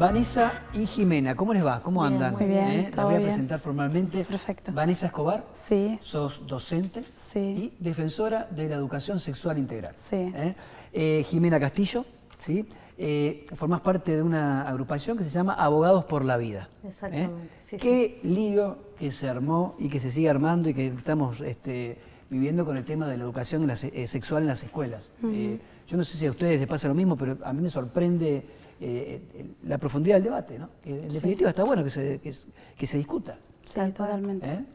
Vanessa y Jimena, ¿cómo les va? ¿Cómo andan? Muy bien, Las todo voy a bien. presentar formalmente. Perfecto. Vanessa Escobar, Sí. sos docente Sí. y defensora de la educación sexual integral. Sí. Jimena Castillo, ¿sí? Formás parte de una agrupación que se llama Abogados por la Vida. Exactamente. Sí, Qué lío que se armó y que se sigue armando y que estamos viviendo con el tema de la educación sexual en las escuelas. Yo no sé si a ustedes les pasa lo mismo, pero a mí me sorprende la profundidad del debate, ¿no? Que en definitiva está bueno que se discuta. Sí, totalmente.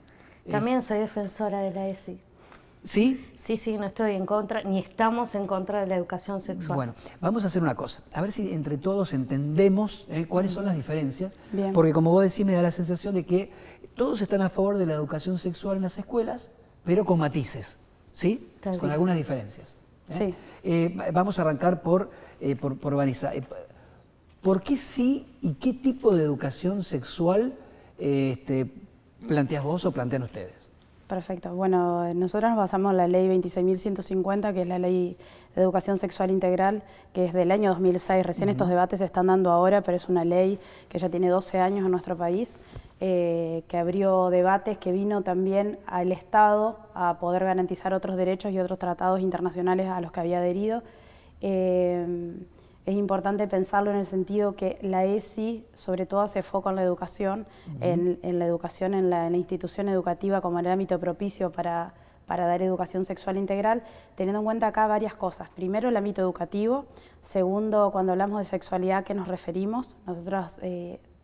También soy defensora de la ESI. ¿Sí? Sí, no estoy en contra, ni estamos en contra de la educación sexual. Bueno, vamos a hacer una cosa, a ver si entre todos entendemos cuáles son las diferencias, Bien. porque como vos decís me da la sensación de que todos están a favor de la educación sexual en las escuelas, pero con matices, ¿sí? Tal Con vez. algunas diferencias. Sí. Vamos a arrancar por Vanessa. ¿Por qué sí y qué tipo de educación sexual planteas vos o plantean ustedes? Perfecto. Bueno, nosotros nos basamos en la ley 26.150, que es la ley de educación sexual integral, que es del año 2006. Recién estos debates se están dando ahora, pero es una ley que ya tiene 12 años en nuestro país, que abrió debates, que vino también al Estado a poder garantizar otros derechos y otros tratados internacionales a los que había adherido. Es importante pensarlo en el sentido que la ESI sobre todo hace foco en la educación, en la educación, en la institución educativa como el ámbito propicio para dar educación sexual integral, teniendo en cuenta acá varias cosas. Primero, el ámbito educativo. Segundo, cuando hablamos de sexualidad, ¿a qué nos referimos? Nosotros,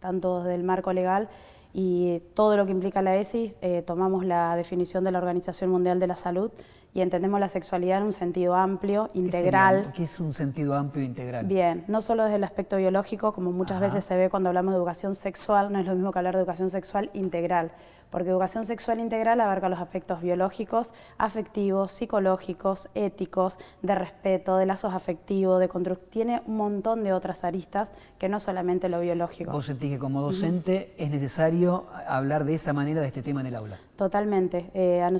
tanto desde el marco legal y todo lo que implica la ESI, tomamos la definición de la Organización Mundial de la Salud y entendemos la sexualidad en un sentido amplio, integral. ¿Qué es un sentido amplio e integral? Bien, no solo desde el aspecto biológico, como muchas veces se ve cuando hablamos de educación sexual, no es lo mismo que hablar de educación sexual integral, porque educación sexual integral abarca los aspectos biológicos, afectivos, psicológicos, éticos, de respeto, de lazos afectivos, de construcción, tiene un montón de otras aristas que no solamente lo biológico. ¿Vos sentís que como docente es necesario hablar de esa manera de este tema en el aula? Totalmente.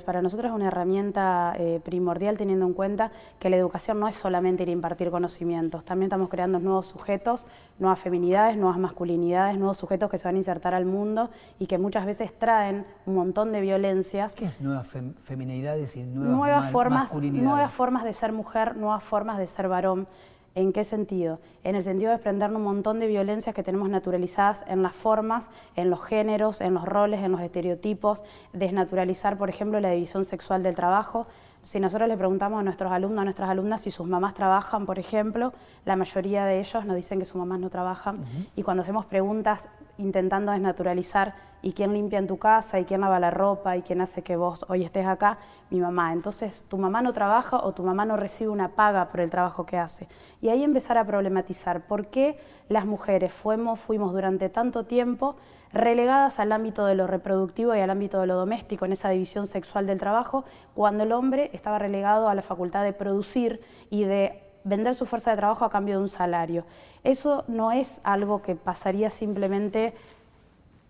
Para nosotros es una herramienta primordial, teniendo en cuenta que la educación no es solamente ir a impartir conocimientos, también estamos creando nuevos sujetos, nuevas feminidades, nuevas masculinidades, nuevos sujetos que se van a insertar al mundo y que muchas veces traen un montón de violencias. ¿Qué es nuevas feminidades y nuevas masculinidades? Nuevas formas de ser mujer, nuevas formas de ser varón. ¿En qué sentido? En el sentido de desprendernos un montón de violencias que tenemos naturalizadas en las formas, en los géneros, en los roles, en los estereotipos, desnaturalizar, por ejemplo, la división sexual del trabajo. Si nosotros le preguntamos a nuestros alumnos, a nuestras alumnas si sus mamás trabajan, por ejemplo, la mayoría de ellos nos dicen que sus mamás no trabajan. Y cuando hacemos preguntas intentando desnaturalizar ¿y quién limpia en tu casa? ¿Y quién lava la ropa? ¿Y quién hace que vos hoy estés acá? Mi mamá. Entonces, tu mamá no trabaja o tu mamá no recibe una paga por el trabajo que hace. Y ahí empezar a problematizar por qué las mujeres fuimos durante tanto tiempo relegadas al ámbito de lo reproductivo y al ámbito de lo doméstico en esa división sexual del trabajo, cuando el hombre estaba relegado a la facultad de producir y de vender su fuerza de trabajo a cambio de un salario. Eso no es algo que pasaría simplemente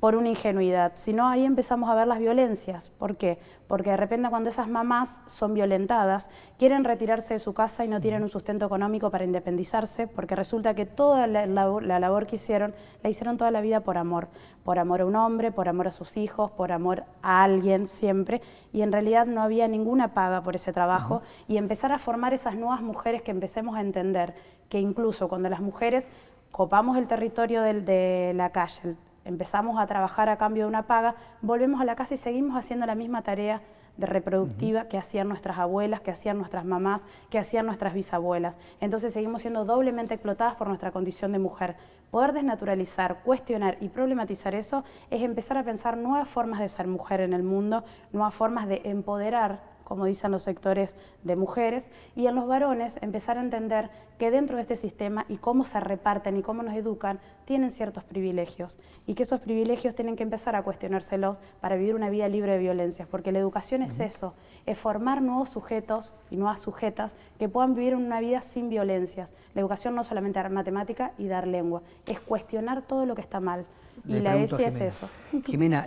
por una ingenuidad, sino ahí empezamos a ver las violencias. ¿Por qué? Porque de repente cuando esas mamás son violentadas, quieren retirarse de su casa y no tienen un sustento económico para independizarse, porque resulta que toda la labor que hicieron, la hicieron toda la vida por amor a un hombre, por amor a sus hijos, por amor a alguien siempre, y en realidad no había ninguna paga por ese trabajo, y empezar a formar esas nuevas mujeres que empecemos a entender que incluso cuando las mujeres copamos el territorio de la calle, empezamos a trabajar a cambio de una paga, volvemos a la casa y seguimos haciendo la misma tarea de reproductiva que hacían nuestras abuelas, que hacían nuestras mamás, que hacían nuestras bisabuelas. Entonces seguimos siendo doblemente explotadas por nuestra condición de mujer. Poder desnaturalizar, cuestionar y problematizar eso es empezar a pensar nuevas formas de ser mujer en el mundo, nuevas formas de empoderar, como dicen los sectores de mujeres, y en los varones empezar a entender que dentro de este sistema y cómo se reparten y cómo nos educan, tienen ciertos privilegios y que esos privilegios tienen que empezar a cuestionárselos para vivir una vida libre de violencias, porque la educación es eso, es formar nuevos sujetos y nuevas sujetas que puedan vivir una vida sin violencias. La educación no es solamente dar matemática y dar lengua, es cuestionar todo lo que está mal. Y la ESI es eso. Jimena,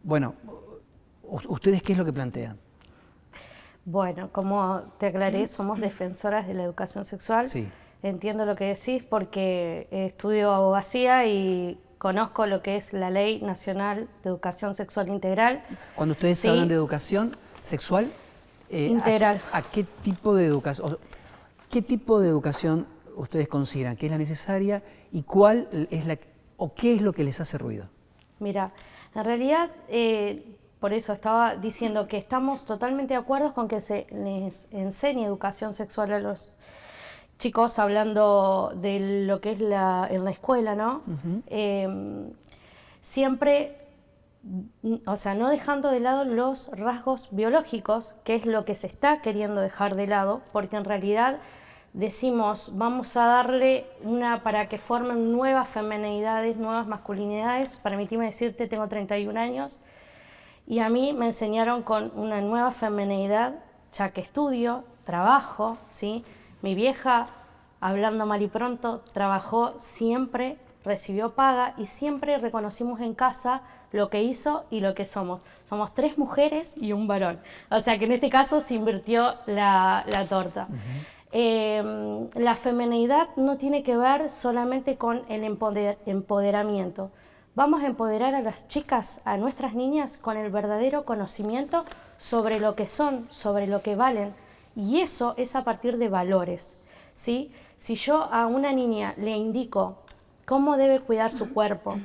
bueno, ¿ustedes qué es lo que plantean? Bueno, como te aclaré, somos defensoras de la educación sexual. Sí. entiendo lo que decís porque estudio abogacía y conozco lo que es la Ley Nacional de Educación Sexual Integral. Cuando ustedes Sí. hablan de educación sexual, Integral. ¿a qué tipo de educación, ustedes consideran que es la necesaria y cuál es o qué es lo que les hace ruido? Mira, en realidad, por eso estaba diciendo que estamos totalmente de acuerdo con que se les enseñe educación sexual a los chicos, hablando de lo que es en la escuela, ¿no? Siempre, o sea, no dejando de lado los rasgos biológicos, que es lo que se está queriendo dejar de lado, porque en realidad decimos, vamos a darle para que formen nuevas feminidades, nuevas masculinidades. Permíteme decirte, tengo 31 años y a mí me enseñaron con una nueva feminidad, ya que estudio, trabajo, ¿sí? Mi vieja, hablando mal y pronto, trabajó siempre, recibió paga y siempre reconocimos en casa lo que hizo y lo que somos. Somos 3 mujeres y un varón. O sea que en este caso se invirtió la torta. La feminidad no tiene que ver solamente con el empoderamiento. Vamos a empoderar a las chicas, a nuestras niñas, con el verdadero conocimiento sobre lo que son, sobre lo que valen. Y eso es a partir de valores, ¿sí? Si yo a una niña le indico cómo debe cuidar su cuerpo,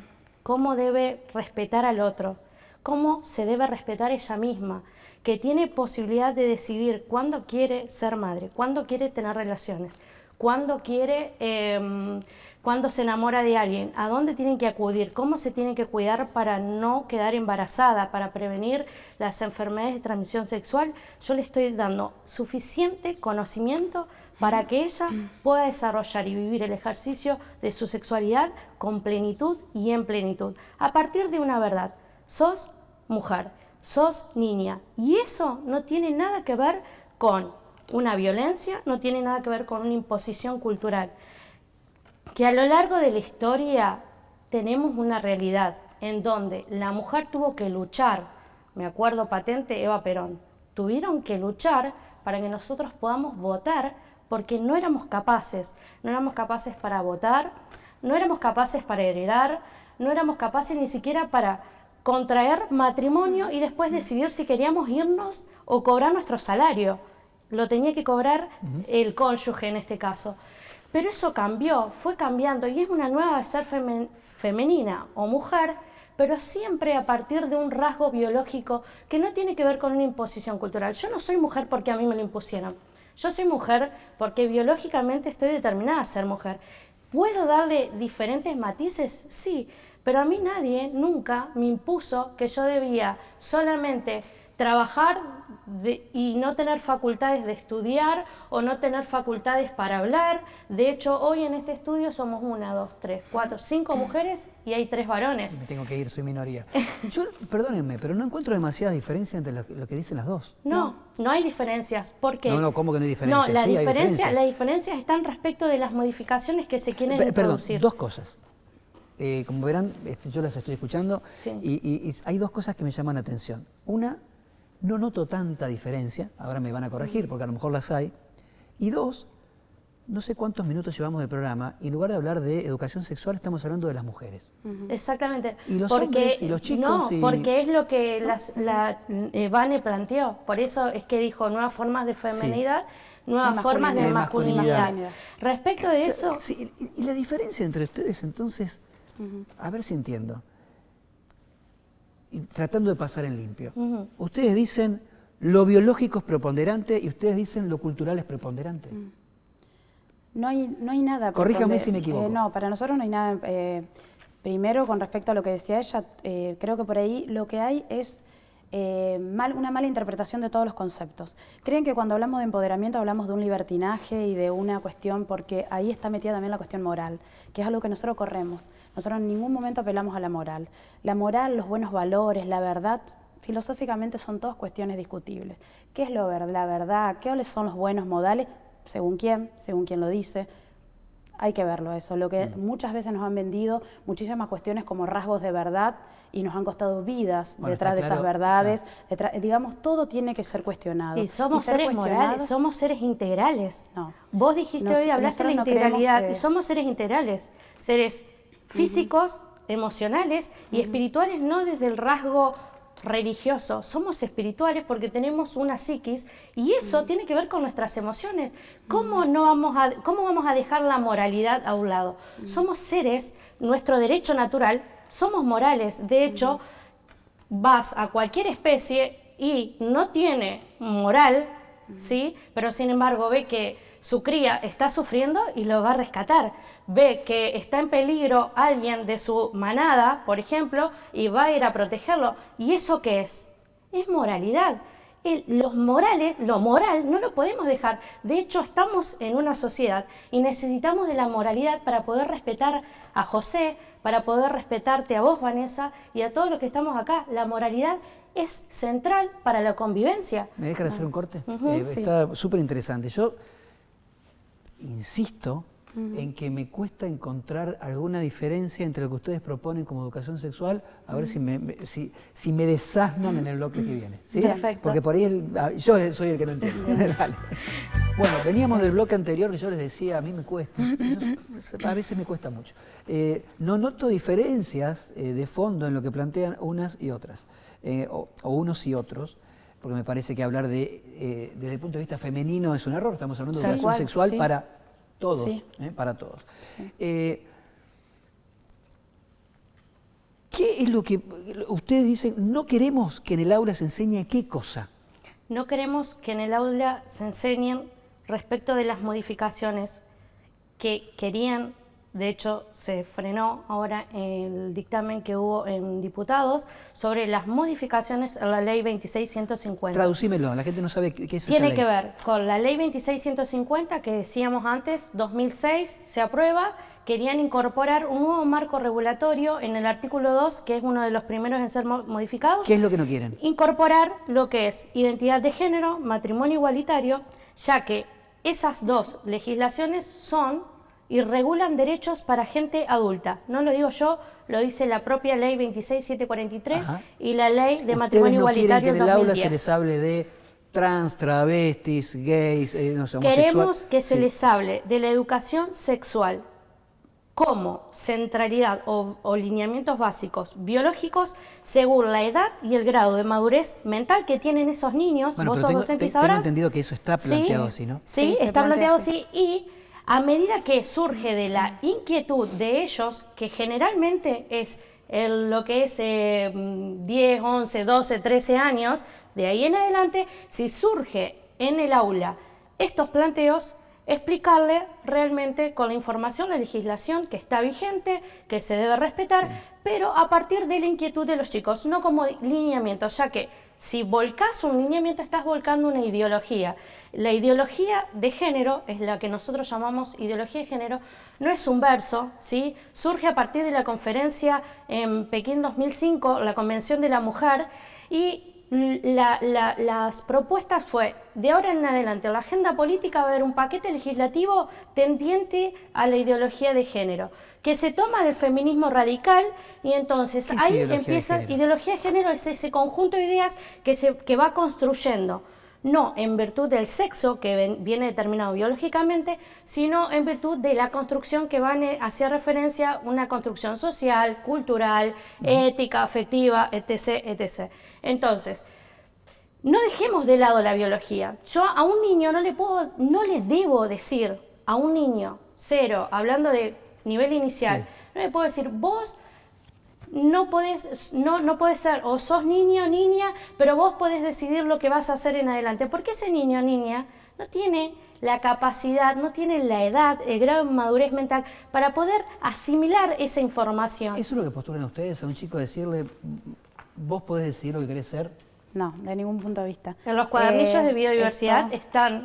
cómo debe respetar al otro, cómo se debe respetar ella misma, que tiene posibilidad de decidir cuándo quiere ser madre, cuándo quiere tener relaciones, cuándo se enamora de alguien, a dónde tienen que acudir, cómo se tienen que cuidar para no quedar embarazada, para prevenir las enfermedades de transmisión sexual. Yo le estoy dando suficiente conocimiento para que ella pueda desarrollar y vivir el ejercicio de su sexualidad con plenitud y en plenitud, a partir de una verdad: sos mujer, sos niña, y eso no tiene nada que ver con una violencia, no tiene nada que ver con una imposición cultural. Que a lo largo de la historia tenemos una realidad en donde la mujer tuvo que luchar, me acuerdo patente Eva Perón, tuvieron que luchar para que nosotros podamos votar, porque no éramos capaces para votar, no éramos capaces para heredar, no éramos capaces ni siquiera para contraer matrimonio y después decidir si queríamos irnos o cobrar nuestro salario. Lo tenía que cobrar el cónyuge en este caso. Pero eso cambió, fue cambiando y es una nueva de ser femenina o mujer, pero siempre a partir de un rasgo biológico que no tiene que ver con una imposición cultural. Yo no soy mujer porque a mí me lo impusieron. Yo soy mujer porque biológicamente estoy determinada a ser mujer. ¿Puedo darle diferentes matices? Sí, pero a mí nadie nunca me impuso que yo debía solamente trabajar y no tener facultades de estudiar o no tener facultades para hablar. De hecho, hoy en este estudio somos 1, 2, 3, 4, 5 mujeres y hay 3 varones. Me tengo que ir, soy minoría. Yo, perdónenme, pero no encuentro demasiada diferencia entre lo que dicen las dos. No hay diferencias. ¿Por qué? No, ¿cómo que no hay diferencias? No, Sí, hay diferencias. las diferencias están respecto de las modificaciones que se quieren introducir. Perdón, 2 cosas. Como verán, yo las estoy escuchando, Sí. y hay 2 cosas que me llaman la atención. Una, no noto tanta diferencia, ahora me van a corregir porque a lo mejor las hay. Y 2, no sé cuántos minutos llevamos de programa y en lugar de hablar de educación sexual estamos hablando de las mujeres. Exactamente. Y los hombres y los chicos. No, y... porque es lo que Vane planteó. Por eso es que dijo nuevas formas de feminidad, nuevas formas de masculinidad. Respecto de eso... Sí, y la diferencia entre ustedes entonces, a ver si entiendo. Y tratando de pasar en limpio. Ustedes dicen lo biológico es preponderante y ustedes dicen lo cultural es preponderante. No hay nada. Corríjame si me equivoco. No, para nosotros no hay nada. Primero, con respecto a lo que decía ella, creo que por ahí lo que hay es una mala interpretación de todos los conceptos. Creen que cuando hablamos de empoderamiento hablamos de un libertinaje y de una cuestión, porque ahí está metida también la cuestión moral, que es algo que nosotros corremos. Nosotros en ningún momento apelamos a la moral. La moral, los buenos valores, la verdad, filosóficamente son todas cuestiones discutibles. ¿Qué es la verdad? ¿Qué son los buenos modales? Según quién lo dice. hay que verlo eso. Lo que muchas veces nos han vendido muchísimas cuestiones como rasgos de verdad y nos han costado vidas detrás de esas verdades. Digamos, todo tiene que ser cuestionado. Y somos seres morales, somos seres integrales. No. Vos dijiste hoy, hablaste de la integralidad, y somos seres integrales, seres físicos, emocionales y espirituales, no desde el rasgo religioso. Somos espirituales porque tenemos una psiquis y eso tiene que ver con nuestras emociones. ¿Cómo vamos a dejar la moralidad a un lado? Somos seres, nuestro derecho natural, somos morales. De hecho, vas a cualquier especie y no tiene moral, ¿sí? Pero sin embargo ve que su cría está sufriendo y lo va a rescatar. Ve que está en peligro alguien de su manada, por ejemplo, y va a ir a protegerlo. ¿Y eso qué es? Es moralidad. Lo moral no lo podemos dejar. De hecho, estamos en una sociedad y necesitamos de la moralidad para poder respetar a José, para poder respetarte a vos, Vanessa, y a todos los que estamos acá. La moralidad es central para la convivencia. ¿Me dejan hacer un corte? Sí. Está súper interesante. Yo insisto en que me cuesta encontrar alguna diferencia entre lo que ustedes proponen como educación sexual, a ver si me desasnan en el bloque que viene. ¿Sí? Perfecto. Porque por ahí yo soy el que no entiende. Dale. Bueno, veníamos del bloque anterior que yo les decía, a mí me cuesta, a veces me cuesta mucho. No noto diferencias de fondo en lo que plantean unas y otras, o unos y otros, porque me parece que hablar desde el punto de vista femenino es un error. Estamos hablando de educación sexual para todos, para todos. Sí. ¿Qué es lo que ustedes dicen? No queremos que en el aula se enseñe qué cosa. No queremos que en el aula se enseñen respecto de las modificaciones que querían. De hecho, se frenó ahora el dictamen que hubo en diputados sobre las modificaciones a la ley 26150. Traducímelo, la gente no sabe qué es esa ley. Tiene que ver con la ley 26150 que decíamos antes, 2006, se aprueba. Querían incorporar un nuevo marco regulatorio en el artículo 2, que es uno de los primeros en ser modificados. ¿Qué es lo que no quieren? Incorporar lo que es identidad de género, matrimonio igualitario, ya que esas dos legislaciones son y regulan derechos para gente adulta. No lo digo yo, lo dice la propia ley 26743 y la ley de matrimonio igualitario 2010. ¿Ustedes no quieren que en el aula se les hable de trans, travestis, gays, no sé, homosexuales? Queremos que se les hable de la educación sexual como centralidad o lineamientos básicos biológicos según la edad y el grado de madurez mental que tienen esos niños. Bueno, vos pero sos docente y sabrás. tengo entendido que eso está planteado así, ¿no? Sí, está planteado así. Y a medida que surge de la inquietud de ellos, que generalmente es lo que es 10, 11, 12, 13 años, de ahí en adelante, si surge en el aula estos planteos, explicarle realmente con la información, la legislación que está vigente, que se debe respetar, pero a partir de la inquietud de los chicos, no como lineamiento, ya que si volcás un lineamiento estás volcando una ideología. La ideología de género es la que nosotros llamamos ideología de género, no es un verso, ¿sí? Surge a partir de la conferencia en Pekín 2005, la Convención de la Mujer, y las propuestas fue, de ahora en adelante, en la agenda política va a haber un paquete legislativo tendiente a la ideología de género, que se toma del feminismo radical y entonces ahí empieza, ideología de género es ese conjunto de ideas que va construyendo, no en virtud del sexo que viene determinado biológicamente, sino en virtud de la construcción que van hacia referencia una construcción social, cultural, ética, afectiva, etc., etc. Entonces, no dejemos de lado la biología. Yo a un niño no le debo decir a un niño cero, hablando de nivel inicial, no le puedo decir, vos no podés ser, o sos niño o niña, pero vos podés decidir lo que vas a hacer en adelante. Porque ese niño o niña no tiene la capacidad, no tiene la edad, el grado de madurez mental para poder asimilar esa información. ¿Eso es lo que postulan ustedes a un chico, decirle, vos podés decidir lo que querés ser? No, de ningún punto de vista. En los cuadernillos de biodiversidad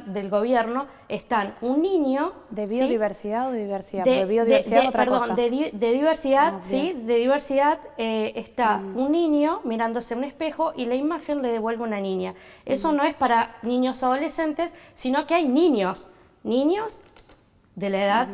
del gobierno están un niño... ¿De biodiversidad o de diversidad? De biodiversidad otra cosa. De diversidad, de diversidad está un niño mirándose en un espejo y la imagen le devuelve una niña. Eso no es para niños adolescentes, sino que hay niños de la edad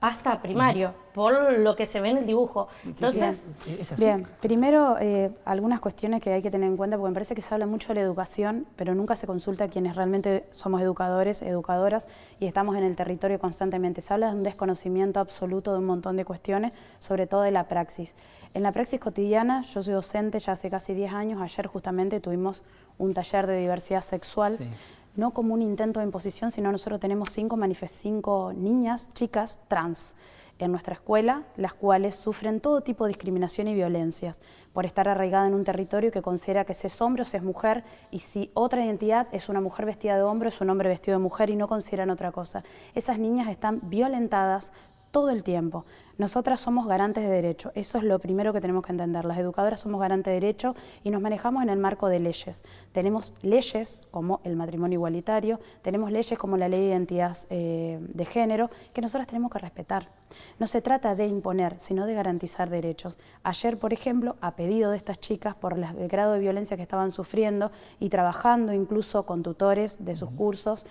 hasta primario, por lo que se ve en el dibujo. Entonces, ¿Es así? Bien, primero algunas cuestiones que hay que tener en cuenta, porque me parece que se habla mucho de la educación, pero nunca se consulta a quienes realmente somos educadores, educadoras, y estamos en el territorio constantemente. Se habla de un desconocimiento absoluto de un montón de cuestiones, sobre todo de la praxis. En la praxis cotidiana, yo soy docente ya hace casi 10 años, ayer justamente tuvimos un taller de diversidad sexual, Sí. no como un intento de imposición, sino nosotros tenemos 5 niñas, chicas trans en nuestra escuela, las cuales sufren todo tipo de discriminación y violencias por estar arraigada en un territorio que considera que se es hombre o se es mujer, y si otra identidad es una mujer vestida de hombre, es un hombre vestido de mujer, y no consideran otra cosa. Esas niñas están violentadas todo el tiempo. Nosotras somos garantes de derecho, eso es lo primero que tenemos que entender. Las educadoras somos garantes de derecho y nos manejamos en el marco de leyes. Tenemos leyes como el matrimonio igualitario, tenemos leyes como la ley de identidad de género, que nosotras tenemos que respetar. No se trata de imponer, sino de garantizar derechos. Ayer, por ejemplo, a pedido de estas chicas por el grado de violencia que estaban sufriendo y trabajando incluso con tutores de sus cursos,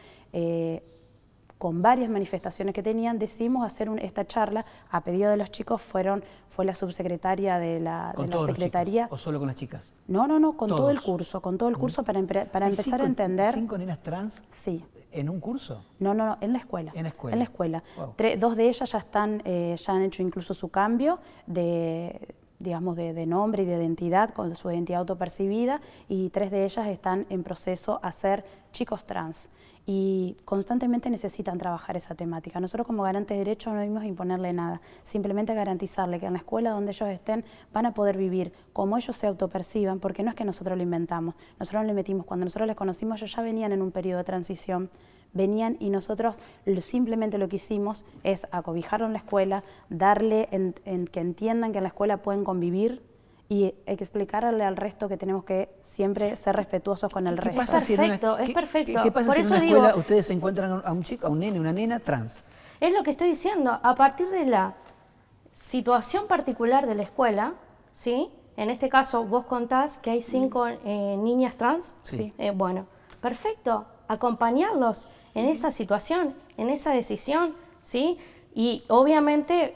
con varias manifestaciones que tenían, decidimos hacer esta charla. A pedido de los chicos fue la subsecretaria de la Secretaría. ¿O solo con las chicas? No, con todo el Todos. curso para empezar a entender. 5 nenas trans Sí. en un curso? No, en la escuela. En la escuela. En la escuela. Wow. 2 de ellas ya han hecho incluso su cambio de nombre y de identidad, con su identidad autopercibida, y 3 de ellas están en proceso a ser chicos trans. Y constantemente necesitan trabajar esa temática. Nosotros como garantes de derechos no venimos a imponerle nada, simplemente garantizarle que en la escuela donde ellos estén van a poder vivir como ellos se autoperciban, porque no es que nosotros lo inventamos, nosotros lo metimos. Cuando nosotros les conocimos, ellos ya venían en un periodo de transición, venían, y nosotros simplemente lo que hicimos es acobijarlo en la escuela, darle que entiendan que en la escuela pueden convivir, y explicarle al resto que tenemos que siempre ser respetuosos con el resto. pasa si en una- Perfecto, es perfecto. ¿Qué pasa Por si en eso una escuela digo, ustedes se encuentran a un chico, a un nene, una nena trans? es lo que estoy diciendo, a partir de la situación particular de la escuela, ¿sí? En este caso vos contás que hay 5 niñas trans. Sí. Bueno, perfecto, acompañarlos en esa situación, en esa decisión, ¿sí? Y obviamente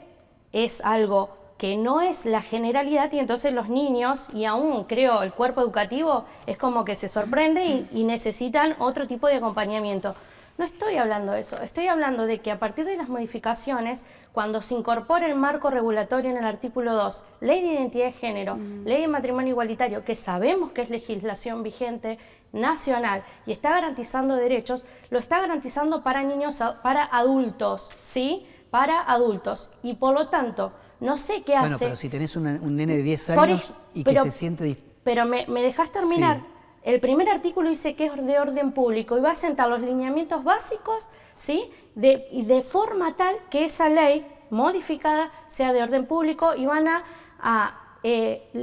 es algo que no es la generalidad, y entonces los niños, y aún creo el cuerpo educativo, es como que se sorprende y necesitan otro tipo de acompañamiento. No estoy hablando de eso, estoy hablando de que a partir de las modificaciones, cuando se incorpora el marco regulatorio en el artículo 2, ley de identidad de género, ley de matrimonio igualitario, que sabemos que es legislación vigente nacional y está garantizando derechos, lo está garantizando para niños, para adultos, ¿sí? Para adultos. Y por lo tanto, no sé qué hace. Bueno, pero si tenés un nene de 10 años y que se siente... Pero me dejás terminar. Sí. El primer artículo dice que es de orden público y va a sentar los lineamientos básicos, ¿sí? Y de forma tal que esa ley modificada sea de orden público, y van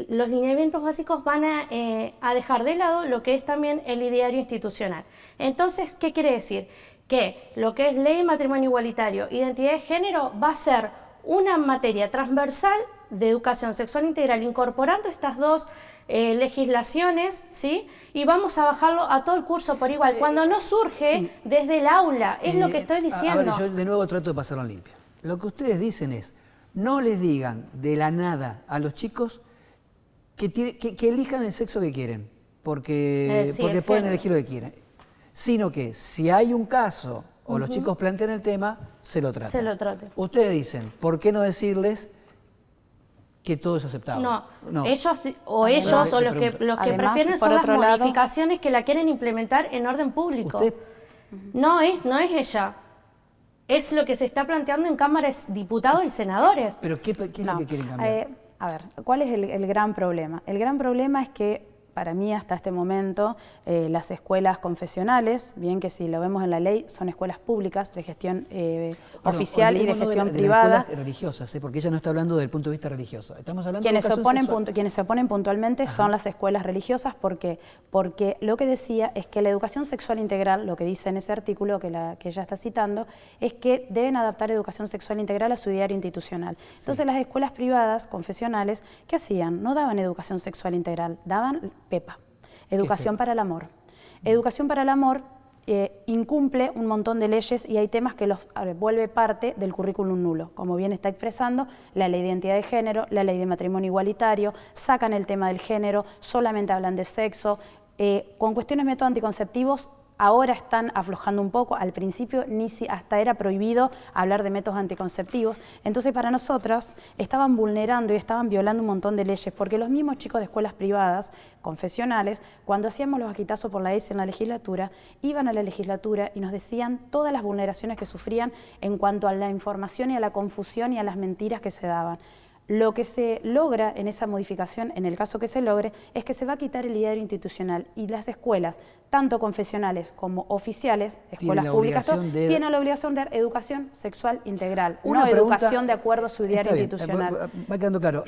los lineamientos básicos van a dejar de lado lo que es también el ideario institucional. Entonces, ¿qué quiere decir? Que lo que es ley de matrimonio igualitario, identidad de género, va a ser una materia transversal de educación sexual integral, incorporando estas 2 legislaciones, ¿sí? Y vamos a bajarlo a todo el curso por igual, cuando no surge sí. desde el aula, es lo que estoy diciendo. A ver, yo de nuevo trato de pasarlo en limpio. Lo que ustedes dicen es, no les digan de la nada a los chicos que elijan el sexo que quieren, porque Sí, pueden género. elegir lo que quieren, sino que si hay un caso o los chicos plantean el tema, se lo tratan. Se lo trate. Ustedes dicen, ¿por qué no decirles que todo es aceptable? No, ellos o los que Además, prefieren por son las otro lado, modificaciones que la quieren implementar en orden público. Usted- No es ella. Es lo que se está planteando en cámaras, diputados y senadores. ¿Pero qué es lo No, que quieren cambiar? a ver, ¿cuál es el gran problema? El gran problema es que, para mí, hasta este momento, las escuelas confesionales, bien que si lo vemos en la ley, son escuelas públicas de gestión oficial y de olvidémonos gestión de las privada. escuelas religiosas, porque ella no está hablando desde el punto de vista religioso. Estamos hablando Quienes de se educación sexual. quienes se oponen puntualmente son las escuelas religiosas. ¿Por qué? Porque lo que decía es que la educación sexual integral, lo que dice en ese artículo que ella está citando, es que deben adaptar educación sexual integral a su ideario institucional. Entonces las escuelas privadas, confesionales, ¿qué hacían? No daban educación sexual integral, daban PEPA, educación para el amor. Educación para el amor incumple un montón de leyes y hay temas que los vuelve parte del currículum nulo, como bien está expresando la ley de identidad de género, la ley de matrimonio igualitario, sacan el tema del género, solamente hablan de sexo, con cuestiones de métodos anticonceptivos. Ahora están aflojando un poco, al principio hasta era prohibido hablar de métodos anticonceptivos, entonces para nosotras estaban vulnerando y estaban violando un montón de leyes, porque los mismos chicos de escuelas privadas, confesionales, cuando hacíamos los agitazos por la ESI en la legislatura, iban a la legislatura y nos decían todas las vulneraciones que sufrían en cuanto a la información y a la confusión y a las mentiras que se daban. Lo que se logra en esa modificación, en el caso que se logre, es que se va a quitar el ideario institucional y las escuelas, tanto confesionales como oficiales, escuelas públicas, tienen la obligación de dar educación sexual integral, no educación de acuerdo a su ideario institucional. Va quedando claro.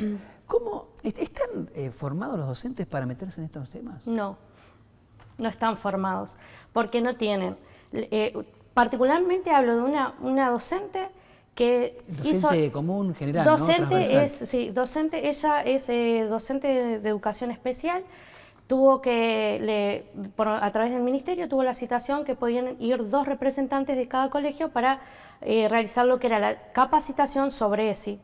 ¿Cómo están formados los docentes para meterse en estos temas? No, no están formados, porque no tienen. Particularmente hablo de una docente que docente común, general, docente, ¿no? sí, docente, ella es docente de educación especial, tuvo que, a través del ministerio, tuvo la citación que podían ir 2 representantes de cada colegio para realizar lo que era la capacitación sobre ESI.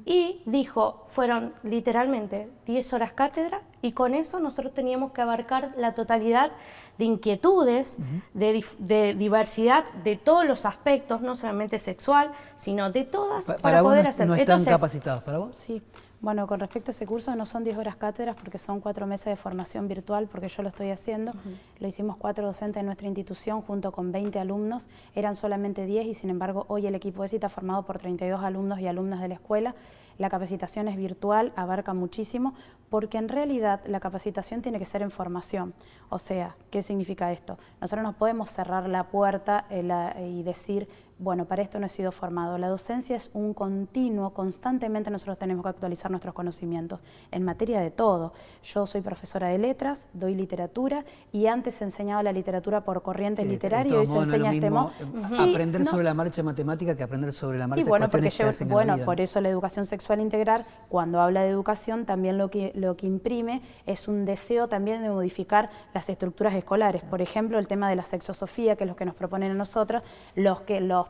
Y dijo, fueron literalmente 10 horas cátedra y con eso nosotros teníamos que abarcar la totalidad de inquietudes, de diversidad de todos los aspectos, no solamente sexual, sino de todas, para poder hacer. ¿No están capacitados para vos? Sí. Bueno, con respecto a ese curso no son 10 horas cátedras porque son 4 meses de formación virtual porque yo lo estoy haciendo. Lo hicimos 4 docentes de nuestra institución junto con 20 alumnos. Eran solamente 10 y sin embargo hoy el equipo ESI está formado por 32 alumnos y alumnas de la escuela. La capacitación es virtual, abarca muchísimo porque en realidad la capacitación tiene que ser en formación. O sea, ¿qué significa esto? Nosotros no podemos cerrar la puerta y decir, bueno, para esto no he sido formado. La docencia es un continuo, constantemente nosotros tenemos que actualizar nuestros conocimientos en materia de todo. Yo soy profesora de letras, doy literatura y antes enseñaba la literatura por corrientes literarias y hoy se enseña este modo. Aprender sobre la marcha matemática que aprender sobre la marcha y bueno, porque vida, por eso la educación sexual integral, cuando habla de educación, también lo que imprime es un deseo también de modificar las estructuras escolares. Por ejemplo, el tema de la sexosofía, que es lo que nos proponen a nosotros, los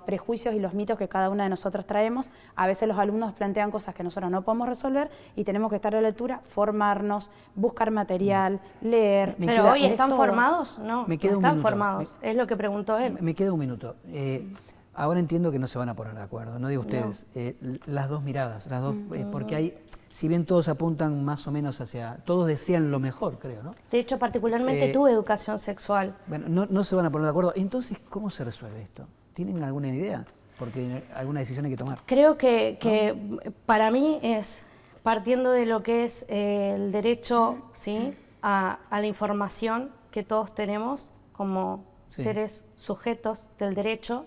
prejuicios y los mitos que cada una de nosotras traemos. A veces los alumnos plantean cosas que nosotros no podemos resolver y tenemos que estar a la altura, formarnos, buscar material, leer. Pero hoy están formados, no están formados, es lo que preguntó él. Me queda un minuto. Ahora entiendo que no se van a poner de acuerdo, no digo ustedes, las dos miradas, porque hay, si bien todos apuntan más o menos hacia, todos desean lo mejor, creo, ¿no? De hecho, particularmente tu educación sexual. Bueno, no se van a poner de acuerdo. Entonces, ¿cómo se resuelve esto? ¿Tienen alguna idea? Porque alguna decisión hay que tomar. Creo que para mí es, partiendo de lo que es el derecho, ¿sí?, a la información que todos tenemos como seres sujetos del derecho,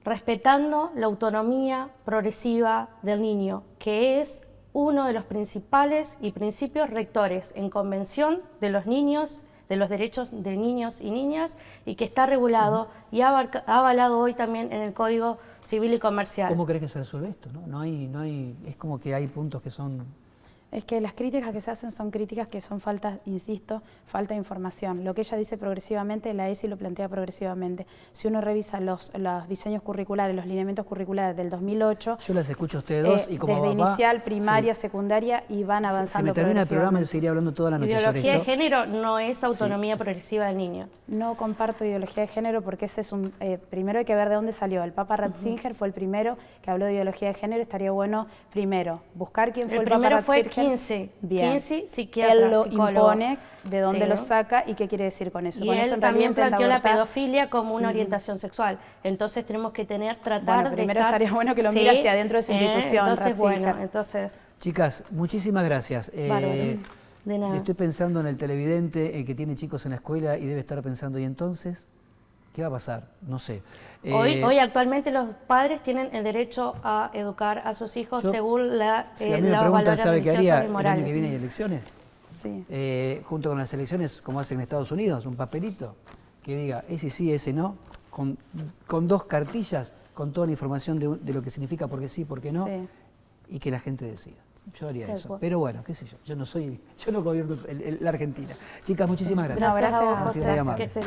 respetando la autonomía progresiva del niño, que es uno de los principales y principios rectores en Convención de los Niños, de los derechos de niños y niñas, y que está regulado y avalado hoy también en el Código Civil y Comercial. ¿Cómo crees que se resuelve esto? No hay, es como que hay puntos que son... Es que las críticas que se hacen son críticas que son falta, insisto, falta de información. Lo que ella dice progresivamente, la ESI lo plantea progresivamente. Si uno revisa los diseños curriculares, los lineamientos curriculares del 2008... Yo las escucho a ustedes dos y como desde inicial, primaria, secundaria y van avanzando progresivamente. Se me termina el programa y seguiría hablando toda la noche sobre esto. Ideología de género no es autonomía progresiva del niño. No comparto ideología de género porque ese es un... primero hay que ver de dónde salió. El Papa Ratzinger fue el primero que habló de ideología de género. Estaría bueno, primero, buscar quién fue el Papa Ratzinger. 15, bien. 15 psiquiatras, él lo psicólogo. Impone, de dónde lo saca y qué quiere decir con eso. Y con él eso también planteó la pedofilia como una orientación sexual. Entonces tenemos que tratar primero estaría bueno que lo mire hacia adentro de su institución. Entonces, bueno, entonces... Chicas, muchísimas gracias. De nada. Estoy pensando en el televidente que tiene chicos en la escuela y debe estar pensando, ¿y entonces? ¿Qué va a pasar? No sé. Hoy actualmente los padres tienen el derecho a educar a sus hijos según si a mí me preguntan, ¿sabe qué haría el año que viene hay elecciones? Sí. Junto con las elecciones, como hacen en Estados Unidos, un papelito que diga ese sí, ese no, con 2 cartillas, con toda la información de lo que significa por qué sí, por qué no, y que la gente decida. Yo haría eso. Pero bueno, qué sé yo, yo no gobierno la Argentina. Chicas, muchísimas gracias. No, gracias a vos, gracias.